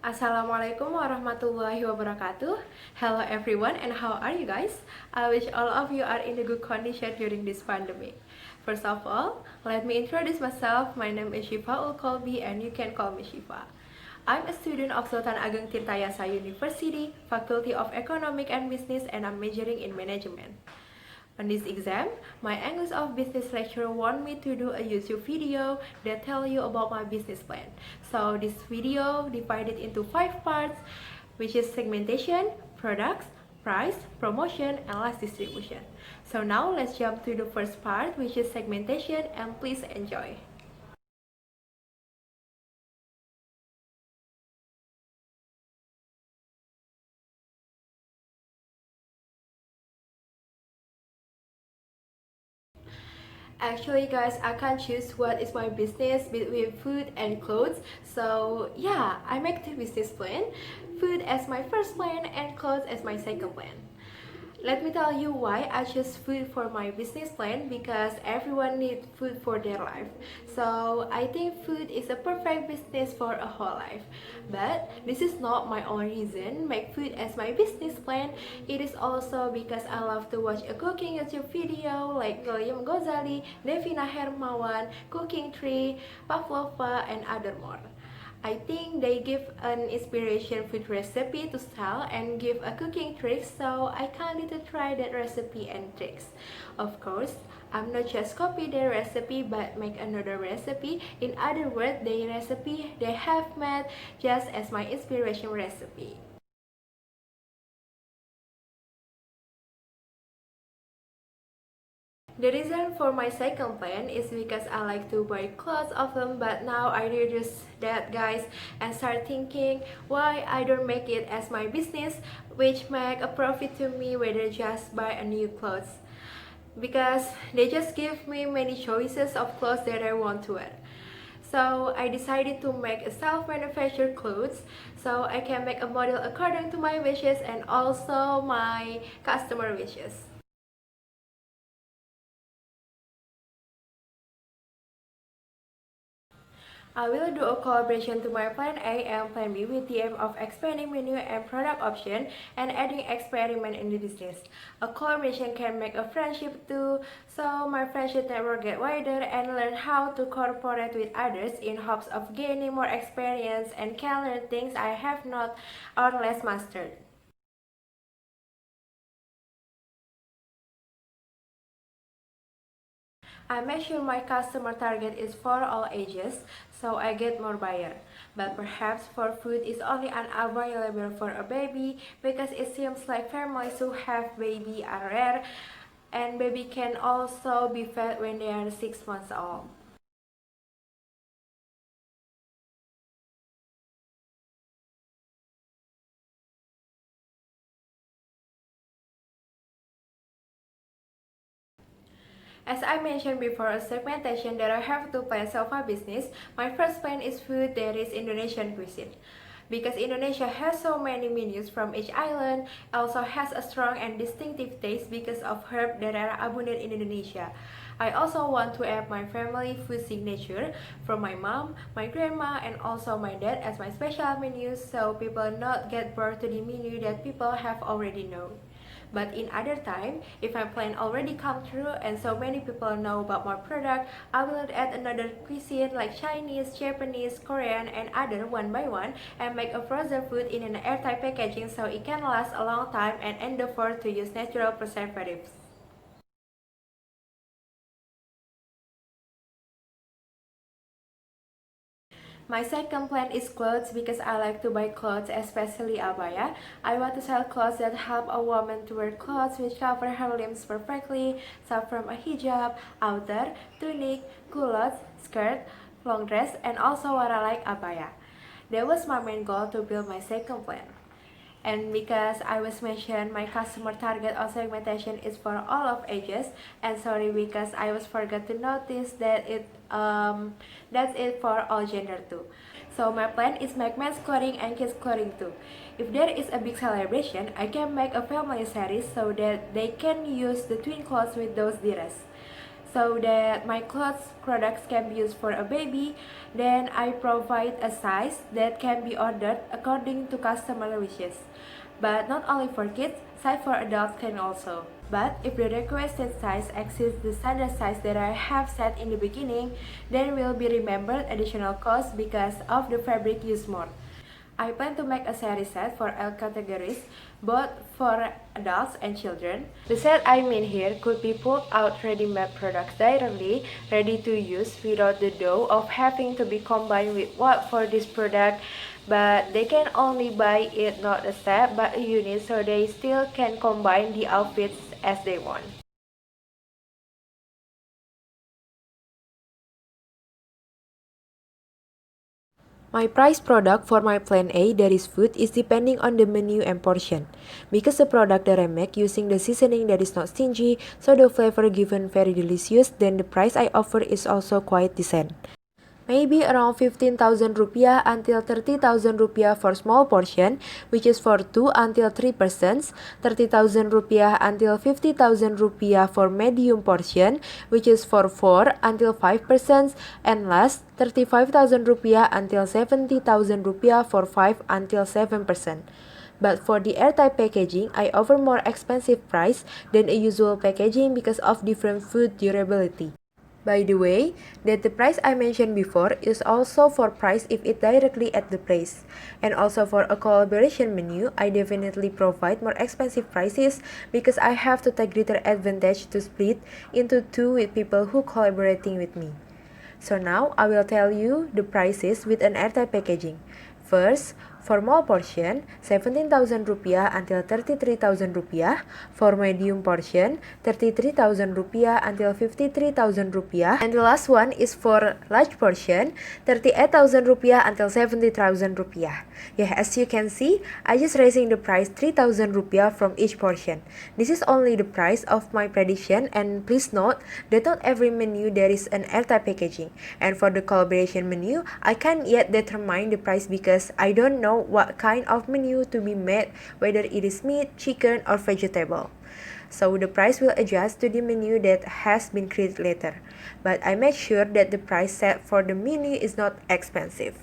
Assalamualaikum warahmatullahi wabarakatuh. Hello everyone and how are you guys? I wish all of you are in a good condition during this pandemic. First of all, let me introduce myself. My name is Shifa Ulkolbi and you can call me Shifa. I'm a student of Sultan Ageng Tirtayasa University, Faculty of Economic and Business, and I'm majoring in management. On this exam, my English of Business lecturer want me to do a YouTube video that tell you about my business plan. So this video divided into 5 parts, which is segmentation, products, price, promotion, and last distribution. So now let's jump to the first part, which is segmentation, and please enjoy. Actually, guys, I can't choose what is my business between food and clothes. So yeah, I make the business plan, food as my first plan and clothes as my second plan. Let me tell you why I choose food for my business plan, because everyone needs food for their life. So I think food is a perfect business for a whole life. But this is not my only reason make food as my business plan. It is also because I love to watch a cooking YouTube video like William Gozali, Devina Hermawan, Cooking Tree, Pavlova, and other more. I think they give an inspiration food recipe to sell and give a cooking trick, so I kind to try that recipe and tricks. Of course, I'm not just copy their recipe but make another recipe. In other words, their recipe they have made just as my inspiration recipe. The reason for my second plan is because I like to buy clothes often, but now I reduce that, guys, and start thinking why I don't make it as my business, which make a profit to me whether just buy a new clothes. Because they just give me many choices of clothes that I want to wear. So I decided to make a self-manufactured clothes so I can make a model according to my wishes and also my customer wishes. I will do a collaboration to my plan A and plan B with the aim of expanding menu and product option and adding experiment in the business. A collaboration can make a friendship too, so my friendship network get wider and learn how to cooperate with others in hopes of gaining more experience and can learn things I have not or less mastered. I make sure my customer target is for all ages, so I get more buyer. But perhaps for food is only unavailable for a baby because it seems like families who have baby are rare, and baby can also be fed when they are 6 months old. As I mentioned before, a segmentation that I have to plan of my business, my first plan is food that is Indonesian cuisine. Because Indonesia has so many menus from each island, also has a strong and distinctive taste because of herbs that are abundant in Indonesia. I also want to add my family food signature from my mom, my grandma, and also my dad as my special menus so people not get bored to the menu that people have already known. But in other time, if my plan already come true and so many people know about my product, I will add another cuisine like Chinese, Japanese, Korean, and other one by one and make a frozen food in an airtight packaging so it can last a long time and endeavor to use natural preservatives. My second plan is clothes because I like to buy clothes, especially abaya. I want to sell clothes that help a woman to wear clothes which cover her limbs perfectly, so from a hijab, outer, tunic, culottes, skirt, long dress, and also what I like abaya. That was my main goal to build my second plan. And because I was mentioned my customer target or segmentation is for all of ages, and sorry because I was forgot to notice that that's it for all gender too. So my plan is make men's clothing and kids clothing too. If there is a big celebration, I can make a family series so that they can use the twin clothes with those dress. so that my clothes products can be used for a baby. Then I provide a size that can be ordered according to customer wishes. But not only for kids, size for adults can also. But if the requested size exceeds the standard size that I have set in the beginning, then will be remembered additional cost because of the fabric used more. I plan to make a series set for all categories, both for adults and children. The set I mean here could be pulled out ready-made products directly, ready to use without the dough of having to be combined with what for this product, but they can only buy it not a set but a unit, so they still can combine the outfits as they want. My price product for my plan A, that is food, is depending on the menu and portion. Because the product that I make using the seasoning that is not stingy, so the flavor given very delicious, then the price I offer is also quite decent. Maybe around 15,000 rupiah until 30,000 rupiah for small portion, which is for 2 until 3 persons, 30,000 rupiah until 50,000 rupiah for medium portion, which is for 4 until 5 persons, and last 35,000 rupiah until 70,000 rupiah for 5 until 7 percent. But for the airtight packaging, I offer more expensive price than a usual packaging because of different food durability. By the way, that the price I mentioned before is also for price if it directly at the place. And also for a collaboration menu, I definitely provide more expensive prices because I have to take greater advantage to split into two with people who collaborating with me. So now I will tell you the prices with an airtight packaging. First, for small portion, 17,000 rupiah until 33,000 rupiah. For medium portion, 33,000 rupiah until 53,000 rupiah. And the last one is for large portion, 38,000 rupiah until 70,000 rupiah. Yeah, as you can see, I just raising the price 3,000 rupiah from each portion. This is only the price of my prediction, and please note that not every menu there is an airtight packaging. And for the collaboration menu, I can't yet determine the price because I don't know what kind of menu to be made, whether it is meat, chicken, or vegetable. So the price will adjust to the menu that has been created later. But I make sure that the price set for the menu is not expensive.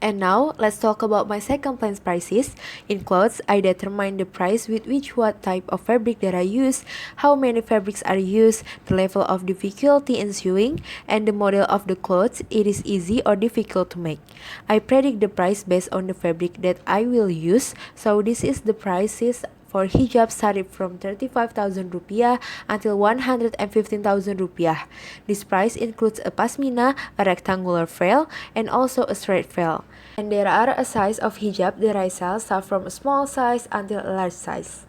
And now, let's talk about my second plan's prices. In clothes, I determine the price with which what type of fabric that I use, how many fabrics are used, the level of difficulty in sewing, and the model of the clothes, it is easy or difficult to make. I predict the price based on the fabric that I will use, so this is the prices for hijab starting from 35,000 rupiah until 115,000 rupiah. This price includes a pasmina, a rectangular veil, and also a straight veil. And there are a size of hijab that I sell start from a small size until a large size.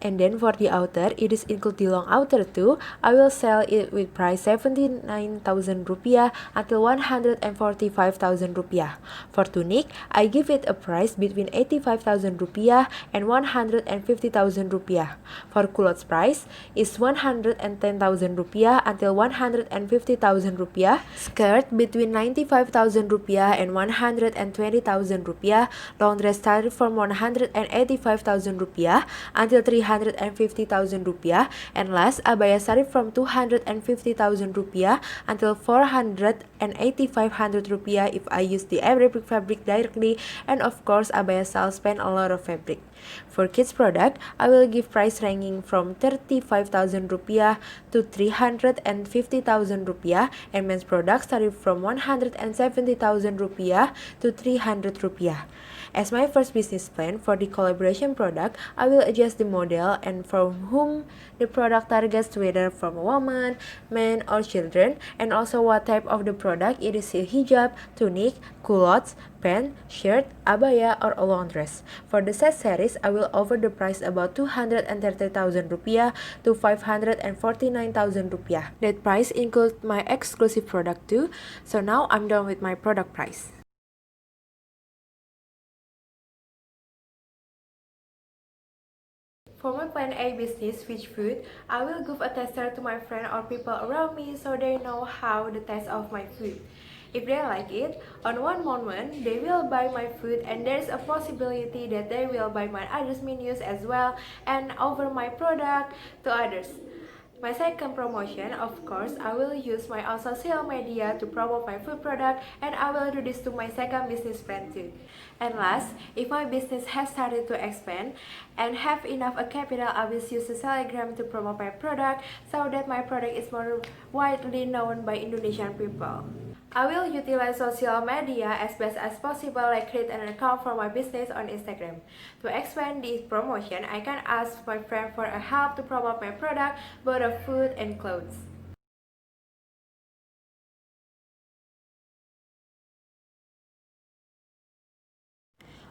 And then for the outer, it is include the long outer too. I will sell it with price 79,000 rupiah until 145,000 rupiah. For tunic, I give it a price between 85,000 rupiah and 150,000 rupiah. For culottes price is 110,000 rupiah until 150,000 rupiah. Skirt between 95,000 rupiah and 120,000 rupiah. Long dress started from 185,000 rupiah until 350,000 rupiah, and last abaya started from 250,000 rupiah until 485,000 rupiah if I use the Arabic fabric directly, and of course abaya sales spend a lot of fabric. For kids product, I will give price ranging from 35,000 rupiah to 350,000 rupiah, and men's product started from 170,000 rupiah to 300 rupiah. As my first business plan for the collaboration product, I will adjust the model and from whom the product targets, whether from a woman, man, or children, and also what type of the product, it is a hijab, tunic, culottes, pant, shirt, abaya, or a long dress. For the set series, I will offer the price about 230,000 rupiah to 549,000 rupiah. That price includes my exclusive product too. So now I'm done with my product price. For my plan A business, which food, I will give a tester to my friend or people around me so they know how the taste of my food. If they like it, on one moment they will buy my food, and there's a possibility that they will buy my others menus as well and offer my product to others. My second promotion, of course, I will use my own social media to promote my food product, and I will do this to my second business plan too. And last, if my business has started to expand and have enough a capital, I will use the Telegram to promote my product so that my product is more widely known by Indonesian people. I will utilize social media as best as possible, like create an account for my business on Instagram. To expand this promotion, I can ask my friend for a help to promote my product, both of food and clothes.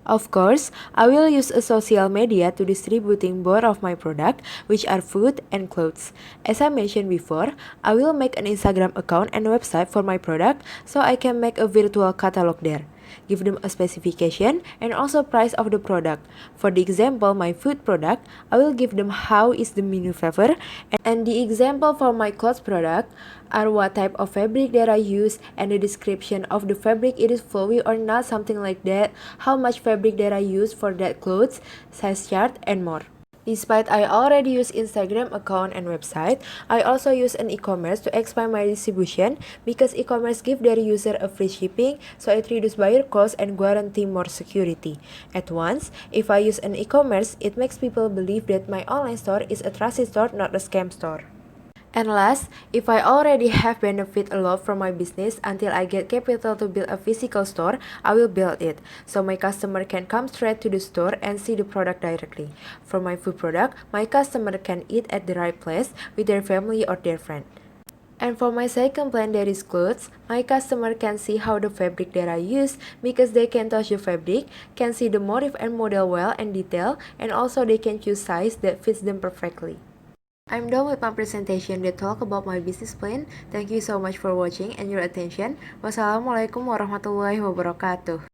Of course, I will use a social media to distributing both of my product, which are food and clothes. As I mentioned before, I will make an Instagram account and website for my product so I can make a virtual catalog there. Give them a specification and also price of the product. For the example, my food product, I will give them how is the menu flavor, and the example for my clothes product are what type of fabric that I use and the description of the fabric, it is flowy or not, something like that, how much fabric that I use for that clothes, size chart and more. Despite I already use Instagram account and website, I also use an e-commerce to expand my distribution because e-commerce give their user a free shipping, so it reduce buyer cost and guarantee more security. At once, if I use an e-commerce, it makes people believe that my online store is a trusted store, not a scam store. And last, if I already have benefit a lot from my business until I get capital to build a physical store, I will build it so my customer can come straight to the store and see the product directly. For my food product, my customer can eat at the right place with their family or their friend. And for my second plan, that is clothes, my customer can see how the fabric that I use because they can touch the fabric, can see the motif and model well and detail, and also they can choose size that fits them perfectly. I'm done with my presentation that talk about my business plan. Thank you so much for watching and your attention. Wassalamualaikum warahmatullahi wabarakatuh.